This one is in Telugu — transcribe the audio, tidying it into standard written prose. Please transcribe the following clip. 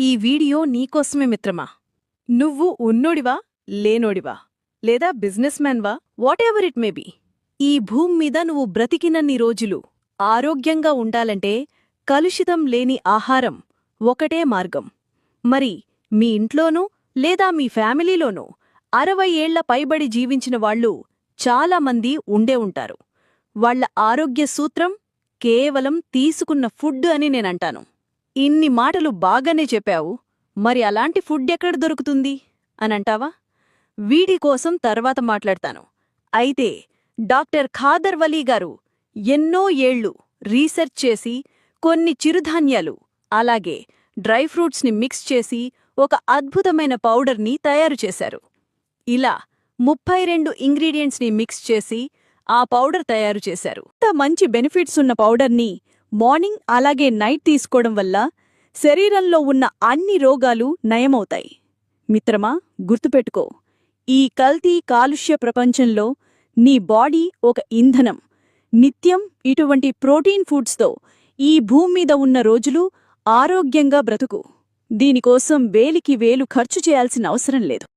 ఈ వీడియో నీకోసమే మిత్రమా. నువ్వు ఉన్నోడివా, లేనోడివా, లేదా బిజినెస్ మ్యాన్వా, వాటెవర్ ఇట్ మే బీ, ఈ భూమి మీద నువ్వు బ్రతికినన్ని రోజులు ఆరోగ్యంగా ఉండాలంటే కలుషితం లేని ఆహారం ఒకటే మార్గం. మరి మీ ఇంట్లోనూ లేదా మీ ఫ్యామిలీలోనూ 60 ఏళ్ల పైబడి జీవించిన వాళ్ళు చాలామంది ఉండే ఉంటారు. వాళ్ల ఆరోగ్య సూత్రం కేవలం తీసుకున్న ఫుడ్ అని నేనంటాను. ఇన్ని మాటలు బాగానే చెప్పావు, మరి అలాంటి ఫుడ్ ఎక్కడ దొరుకుతుంది అనంటావా? వీడి కోసం తర్వాత మాట్లాడతాను. అయితే డాక్టర్ ఖాదర్ వలీ గారు ఎన్నో ఏళ్లు రీసెర్చ్ చేసి కొన్ని చిరుధాన్యాలు అలాగే డ్రై ఫ్రూట్స్ని మిక్స్ చేసి ఒక అద్భుతమైన పౌడర్ని తయారు చేశారు. ఇలా 32 ఇంగ్రీడియంట్స్ని మిక్స్ చేసి ఆ పౌడర్ తయారు చేశారు. ఇంత మంచి బెనిఫిట్స్ ఉన్న పౌడర్ని మార్నింగ్ అలాగే నైట్ తీసుకోవడం వల్ల శరీరంలో ఉన్న అన్ని రోగాలు నయమవుతాయి. మిత్రమా, గుర్తుపెట్టుకో, ఈ కల్తీ కాలుష్య ప్రపంచంలో నీ బాడీ ఒక ఇంధనం. నిత్యం ఇటువంటి ప్రోటీన్ ఫుడ్స్తో ఈ భూమ్మీద ఉన్న రోజులు ఆరోగ్యంగా బ్రతుకు. దీనికోసం వేలికి వేలు ఖర్చు చేయాల్సిన అవసరం లేదు.